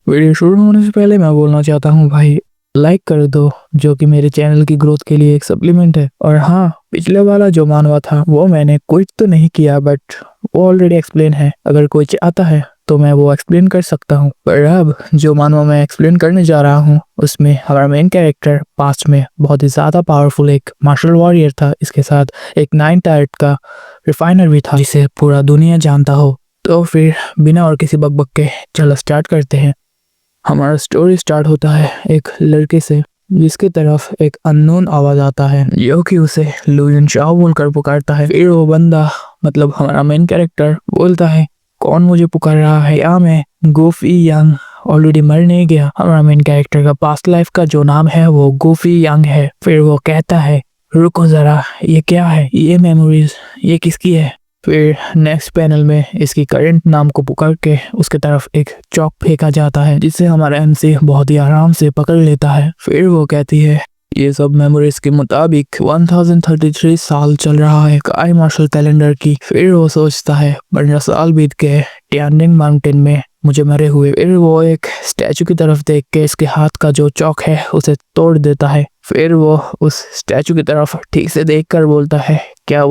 Video शुरू होने से पहले मैं बोलना चाहता हूँ भाई, लाइक कर दो, जो कि मेरे चैनल की ग्रोथ के लिए एक सप्लीमेंट है। और हाँ, पिछले वाला जो मानवा था वो मैंने क्विट तो नहीं किया, बट वो ऑलरेडी एक्सप्लेन है। अगर कोई चाहता है तो मैं वो एक्सप्लेन कर सकता हूँ। पर अब जो मानवा मैं एक्सप्लेन करने जा रहा हूँ उसमें हमारा मेन कैरेक्टर पास्ट में बहुत ही ज्यादा पावरफुल एक मार्शल वॉरियर था। इसके साथ एक 9 टायर्ड का रिफाइनर भी था जिसे पूरा दुनिया जानता हो। तो फिर बिना और किसी बकबक के चलो स्टार्ट करते हैं। हमारा स्टोरी स्टार्ट होता है एक लड़के से जिसकी तरफ एक अननोन आवाज आता है जो कि उसे लुयन चाओ बोलकर पुकारता है। फिर वो बंदा मतलब हमारा मेन कैरेक्टर बोलता है, कौन मुझे पुकार रहा है? या मैं गोफी यंग ऑलरेडी मर नहीं गया? हमारा मेन कैरेक्टर का पास्ट लाइफ का जो नाम है वो गोफी यंग है। फिर वो कहता है, रुको जरा, ये क्या है? ये मेमोरीज ये किसकी है? फिर नेक्स्ट पैनल में इसकी करंट नाम को पुकार के उसके तरफ एक चौक फेंका जाता है जिसे हमारा एमसी बहुत ही आराम से पकड़ लेता है। फिर वो कहती है, ये सब मेमोरीज के मुताबिक 1033 साल चल रहा है काई मार्शल कैलेंडर की। फिर वो सोचता है 15 साल बीत गए टियानजिंग माउंटेन में मुझे मरे हुए। फिर वो एक स्टैचू की तरफ देख के इसके हाथ का जो चौक है उसे तोड़ देता है। फिर वो उस स्टैचू की तरफ ठीक से देखकर बोलता है, क्या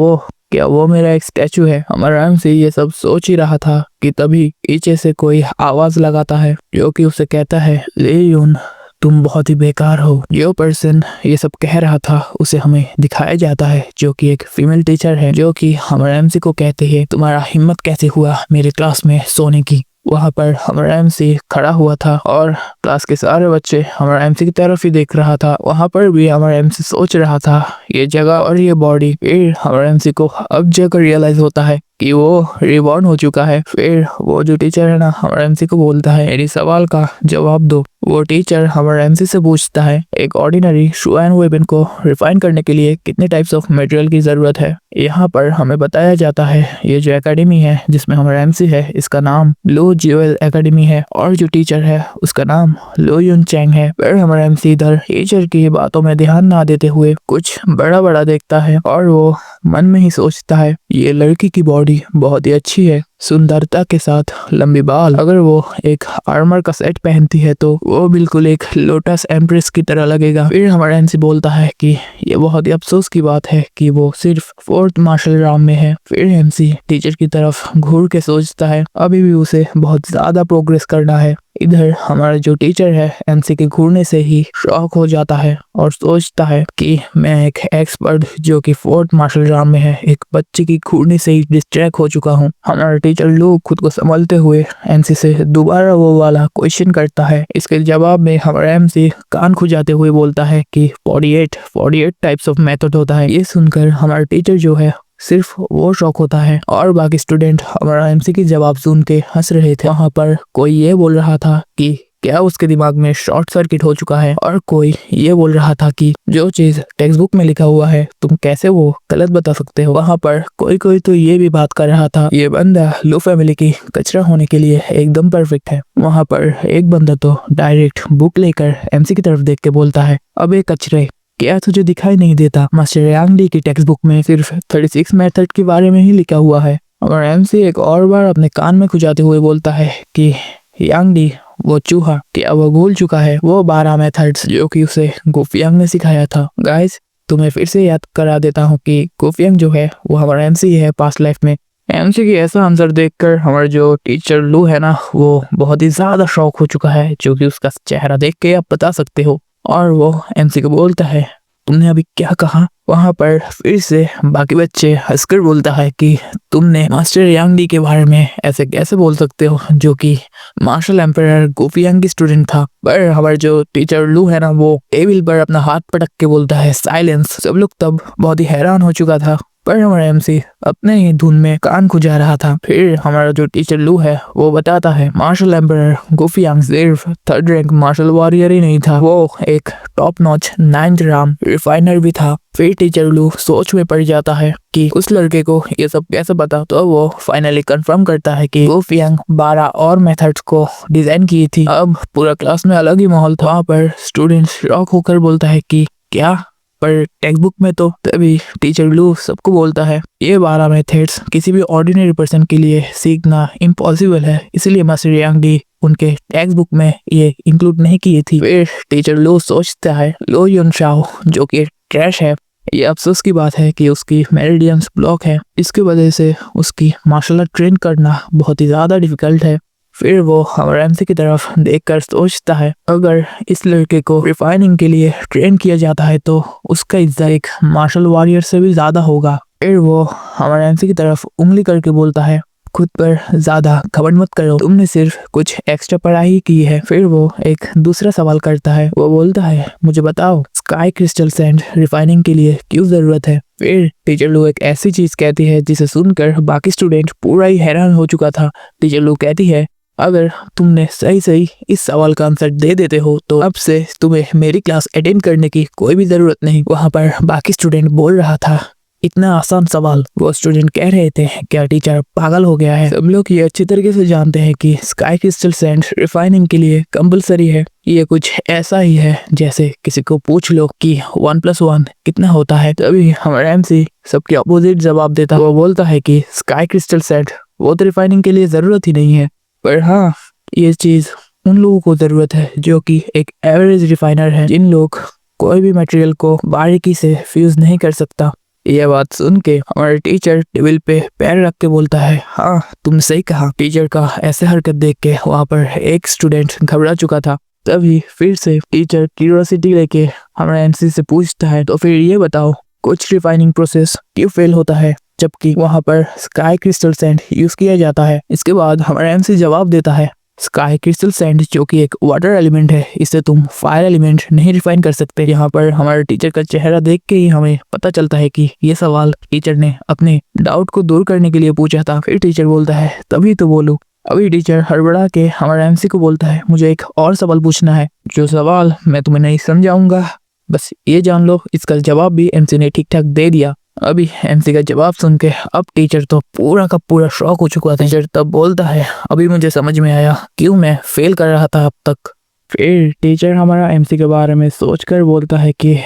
वो मेरा एक स्टैचू है? हमारा एमसी ये सब सोच ही रहा था कि तभी पीछे से कोई आवाज लगाता है जो कि उसे कहता है, लेयुन तुम बहुत ही बेकार हो। जो पर्सन ये सब कह रहा था उसे हमें दिखाया जाता है जो कि एक फीमेल टीचर है जो कि हमारा एमसी को कहती है, तुम्हारा हिम्मत कैसे हुआ मेरे क्लास में सोने की? वहां पर हमारा एमसी खड़ा हुआ था और क्लास के सारे बच्चे हमारा एमसी की तरफ ही देख रहा था। वहां पर भी हमारा एमसी सोच रहा था ये जगह और ये बॉडी। फिर हमारा एमसी को अब जगह रियलाइज होता है कि वो रिबॉर्न हो चुका है। फिर वो जो टीचर है ना हमारा एमसी को बोलता है, मेरी सवाल का जवाब दो। वो टीचर हमारा एमसी से पूछता है, एक ऑर्डिनरी शू एंड वेपन को रिफाइन करने के लिए कितने टाइप्स ऑफ मटेरियल की जरूरत है? यहाँ पर हमें बताया जाता है ये जो एकेडमी है जिसमें हमारा एमसी है इसका नाम लो ज्यूएल एकेडमी है और जो टीचर है उसका नाम लो युन चैंग है। फिर हमारा एमसी इधर टीचर की बातों में ध्यान ना देते हुए कुछ बड़ा बड़ा देखता है और वो मन में ही सोचता है, ये लड़की की बॉडी बहुत ही अच्छी है, सुंदरता के साथ लंबी बाल। अगर वो एक आर्मर का सेट पहनती है तो वो बिल्कुल एक लोटस एम्प्रेस की तरह लगेगा। फिर हमारा एमसी बोलता है कि ये बहुत ही अफसोस की बात है कि वो सिर्फ 4th मार्शल राउंड में है। फिर एमसी टीचर की तरफ घूर के सोचता है अभी भी उसे बहुत ज्यादा प्रोग्रेस करना है। इधर हमारा जो टीचर है एमसी के घूरने से ही शॉक हो जाता है और सोचता है कि मैं एक एक्सपर्ट जो कि 4th मार्शल राउंड में है एक बच्चे की घूरने से ही डिस्ट्रैक्ट हो चुका हूँ। हमारा टीचर लोग खुद को संभालते हुए एमसी से दोबारा वो वाला क्वेश्चन करता है। इसके जवाब में हमारा एमसी कान खुजाते हुए बोलता है कि 48 टाइप्स ऑफ मेथड होता है। ये सुनकर हमारा टीचर जो है सिर्फ वो शौक होता है और बाकी स्टूडेंट हमारा एमसी की जवाब सुन के हंस रहे थे। वहां पर कोई ये बोल रहा था कि क्या उसके दिमाग में शॉर्ट सर्किट हो चुका है और कोई ये बोल रहा था कि जो चीज टेक्स्ट बुक में लिखा हुआ है तुम कैसे वो गलत बता सकते हो। वहां पर कोई तो ये भी बात कर रहा था, ये बंदा लो फैमिली की कचरा होने के लिए एकदम परफेक्ट है। वहां पर एक बंदा तो डायरेक्ट बुक लेकर एमसी की तरफ देख के बोलता है, अबे कचरे, क्या तुझे दिखाई नहीं देता मास्टर यांग ली की टेक्स्ट बुक में सिर्फ 36 मेथड के बारे में ही लिखा हुआ है? और एमसी एक और बार अपने कान में खुजाते हुए बोलता है कि यांग ली वो चूहा, क्या वो भूल चुका है वो 12 मेथड्स जो कि उसे गोफियांग ने सिखाया था? गाइस, तुम्हें फिर से याद करा देता हूँ कि गोफियांग जो है वो हमारा एमसी है पास्ट लाइफ में। एमसी की ऐसा आंसर देखकर हमारा जो टीचर लू है ना वो बहुत ही ज्यादा शॉक हो चुका है जो कि उसका चेहरा देख के आप बता सकते हो। और वो एमसी को बोलता है, तुमने अभी क्या कहा? वहां पर फिर से बाकी बच्चे हंसकर बोलता है कि तुमने मास्टर यांग ली के बारे में ऐसे कैसे बोल सकते हो जो कि मार्शल एम्पायर गोफियांग की स्टूडेंट था? पर हमारा जो टीचर लू है ना वो टेबल पर अपना हाथ पटक के बोलता है, साइलेंस। सब लोग तब बहुत ही हैरान हो चुका था पर हमारा एमसी अपने ही धुन में कान खुजा रहा था। फिर हमारा जो टीचर लू है वो बताता है, मार्शल एम्पायर गोफियांग सिर्फ 3rd रैंक मार्शल वॉरियर ही नहीं था, वो एक top notch 9th Ram refiner भी था। फिर टीचर लू सोच में पड़ जाता है कि उस लड़के को ये सब कैसे पता। तो वो फाइनली कंफर्म करता है कि गोफियांग 12 और मेथड्स को डिजाइन की थी। अब पूरा क्लास में अलग ही माहौल था। वहाँ पर स्टूडेंट शॉक होकर बोलता है कि क्या पर टेक्स्ट बुक में तो। तभी टीचर लू सबको बोलता है ये 12 मेथड्स किसी भी ऑर्डिनरी पर्सन के लिए सीखना इम्पॉसिबल है, इसलिए मास्टर यांग डी उनके टेक्स्ट बुक में ये इंक्लूड नहीं किए थी। फिर टीचर लो सोचता है लो युन शाओ जो कि ट्रैश है, ये अफसोस की बात है कि उसकी मेरिडियंस ब्लॉक है, इसकी वजह से उसकी मार्शल आर्ट ट्रेन करना बहुत ही ज़्यादा डिफिकल्ट है। फिर वो हमारे एमसी की तरफ देखकर सोचता है अगर इस लड़के को रिफाइनिंग के लिए ट्रेन किया जाता है तो उसका इज्जत एक मार्शल वॉरियर से भी ज़्यादा होगा। फिर वो हमारे एमसी की तरफ उंगली करके बोलता है खुद पर ज्यादा घमंड मत करो, तुमने सिर्फ कुछ एक्स्ट्रा पढ़ाई की है। फिर वो एक दूसरा सवाल करता है, वो बोलता है मुझे बताओ स्काई क्रिस्टल सैंड रिफाइनिंग के लिए क्यों जरूरत है। फिर टीचर लू एक ऐसी चीज कहती है जिसे सुनकर बाकी स्टूडेंट पूरा ही हैरान हो चुका था। टीचर लू कहती है अगर तुमने सही सही इस सवाल का आंसर दे देते हो तो अब से तुम्हें मेरी क्लास अटेंड करने की कोई भी जरूरत नहीं। वहाँ पर बाकी स्टूडेंट बोल रहा था इतना आसान सवाल। वो स्टूडेंट कह रहे थे क्या टीचर पागल हो गया है। सब लोग ये अच्छी तरीके से जानते हैं कि स्काई क्रिस्टल सैंड रिफाइनिंग के लिए कंपलसरी है। ये कुछ ऐसा ही है जैसे किसी को पूछ लो कि 1+1 कितना होता है। तभी हमारा एमसी सबके अपोजिट जवाब देता, वो बोलता है कि स्काई क्रिस्टल सैंड वो तो रिफाइनिंग के लिए जरूरत ही नहीं है, पर हाँ ये चीज उन लोगों को जरूरत है जो कि एक एवरेज रिफाइनर है, जिन लोग कोई भी मटेरियल को बारीकी से फ्यूज नहीं कर सकता। यह बात सुन के हमारा टीचर टेबल पे पैर रख के बोलता है हाँ तुम सही कहा। टीचर का ऐसे हरकत देख के वहाँ पर एक स्टूडेंट घबरा चुका था। तभी फिर से टीचर क्यूरियोसिटी लेके हमारा एमसी से पूछता है तो फिर ये बताओ कुछ रिफाइनिंग प्रोसेस क्यों फेल होता है जबकि वहाँ पर स्काई क्रिस्टल सैंड यूज किया जाता है। इसके बाद हमारा एमसी जवाब देता है स्काई क्रिस्टल सैंड जो कि एक वाटर एलिमेंट है, इससे तुम फायर एलिमेंट नहीं रिफाइन कर सकते। यहाँ पर हमारे टीचर का चेहरा देख के ही हमें पता चलता है कि ये सवाल टीचर ने अपने डाउट को दूर करने के लिए पूछा था। फिर टीचर बोलता है तभी तो बोलो। अभी टीचर हड़बड़ा के हमारे एमसी को बोलता है मुझे एक और सवाल पूछना है, जो सवाल मैं तुम्हें नहीं समझाऊंगा, बस ये जान लो। इसका जवाब भी एमसी ने ठीक ठाक दे दिया। अभी एमसी का जवाब सुन के अब टीचर तो पूरा का पूरा शॉक हो चुका था। टीचर तब बोलता है अभी मुझे समझ में आया क्यों मैं फेल कर रहा था अब तक। फिर टीचर हमारा एमसी के बारे में सोचकर बोलता है कि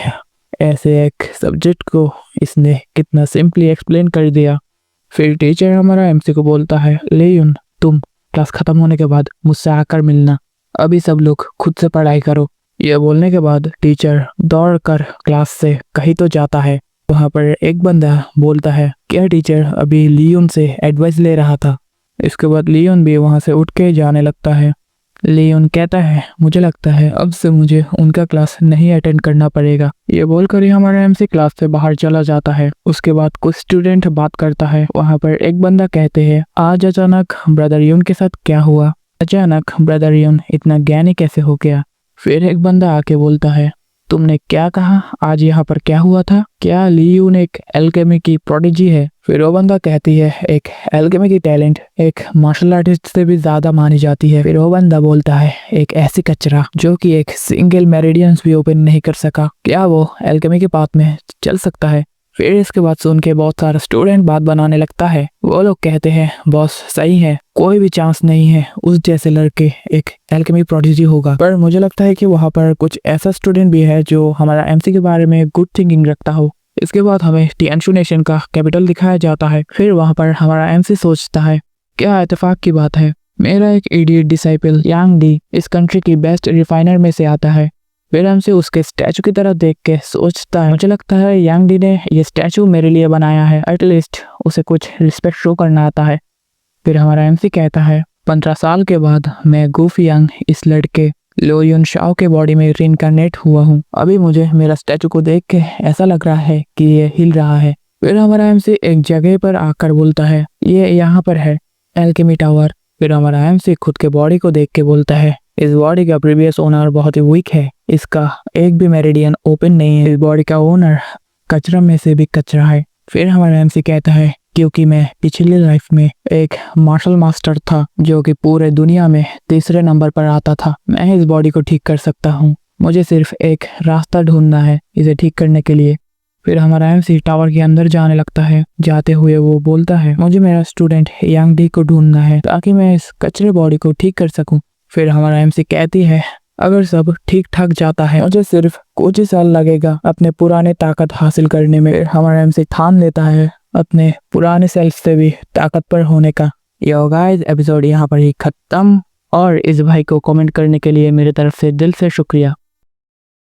ऐसे एक सब्जेक्ट को इसने कितना सिंपली एक्सप्लेन कर दिया। फिर टीचर हमारा एमसी को बोलता है लेयुन तुम क्लास खत्म होने के बाद मुझसे आकर मिलना, अभी सब लोग खुद से पढ़ाई करो। यह बोलने के बाद टीचर दौड़ कर क्लास से कहीं तो जाता है। वहाँ पर एक बंदा बोलता है क्या टीचर अभी लियोन से एडवाइस ले रहा था। इसके बाद लियोन भी वहाँ से उठ के जाने लगता है। लियोन कहता है मुझे लगता है अब से मुझे उनका क्लास नहीं अटेंड करना पड़ेगा। ये बोलकर ही हमारा एमसी क्लास से बाहर चला जाता है। उसके बाद कुछ स्टूडेंट बात करता है। वहाँ पर एक बंदा कहते हैं आज अचानक ब्रदर यून के साथ क्या हुआ, अचानक ब्रदर यून इतना ज्ञानी कैसे हो गया। फिर एक बंदा आके बोलता है तुमने क्या कहा, आज यहाँ पर क्या हुआ था, क्या लियून एक एल्केमी की प्रोडिजी है। फिर वो बंदा कहती है एक एल्केमी की टैलेंट एक मार्शल आर्टिस्ट से भी ज्यादा मानी जाती है। फिर वो बंदा बोलता है एक ऐसी कचरा जो कि एक सिंगल मेरिडियंस भी ओपन नहीं कर सका, क्या वो एल्केमी के पाथ में चल सकता है। फिर इसके बाद सुन के बहुत सारा स्टूडेंट बात बनाने लगता है। वो लोग कहते हैं बॉस सही है, कोई भी चांस नहीं है उस जैसे लड़के एक एल्केमी प्रोडिजी होगा। पर मुझे लगता है कि वहाँ पर कुछ ऐसा स्टूडेंट भी है जो हमारा एमसी के बारे में गुड थिंकिंग रखता हो। इसके बाद हमें टियानशु नेशन का कैपिटल दिखाया जाता है। फिर वहाँ पर हमारा एमसी सोचता है क्या इत्तेफाक की बात है, मेरा एक इडियट डिसाइपल यांग डी इस कंट्री की बेस्ट रिफाइनर में से आता है। फिर हमसे उसके स्टैचू की तरफ देख के सोचता है मुझे लगता है यांग डी ने ये स्टैचू मेरे लिए बनाया है, एटलीस्ट उसे कुछ रिस्पेक्ट शो करना आता है। फिर हमारा एमसी कहता है 15 साल के बाद मैं गुफी यांग इस लड़के लो युन शाओ के बॉडी में रिइंकार्नेट हुआ हूँ। अभी मुझे मेरा स्टैचू को देख के ऐसा लग रहा है कि ये हिल रहा है। फिर हमारा एमसी एक जगह पर आकर बोलता है ये यहाँ पर है एल्केमी टावर। फिर हमारा एमसी खुद के बॉडी को देख के बोलता है इस बॉडी का प्रीवियस ओनर बहुत ही वीक है, इसका एक भी मेरिडियन ओपन नहीं है, इस बॉडी का ओनर कचरा में से भी कचरा है। फिर हमारा एमसी कहता है क्योंकि मैं पिछली लाइफ में एक मार्शल मास्टर था जो कि पूरे दुनिया में तीसरे नंबर पर आता था, मैं इस बॉडी को ठीक कर सकता हूँ, मुझे सिर्फ एक रास्ता ढूंढना है इसे ठीक करने के लिए। फिर हमारा एमसी टावर के अंदर जाने लगता है। जाते हुए वो बोलता है मुझे मेरा स्टूडेंट यांग डी को ढूंढना है ताकि मैं इस कचरे बॉडी को ठीक कर सकूं। फिर हमारा एमसी कहती है अगर सब ठीक ठाक जाता है, मुझे सिर्फ कुछ ही साल लगेगा अपने पुराने ताकत हासिल करने में। हमारा एमसी ठान लेता है अपने पुराने सेल्फ से भी ताकतवर होने का। यो गाइस, एपिसोड यहाँ पर ही खत्म। और इस भाई को कमेंट करने के लिए मेरे तरफ से दिल से शुक्रिया।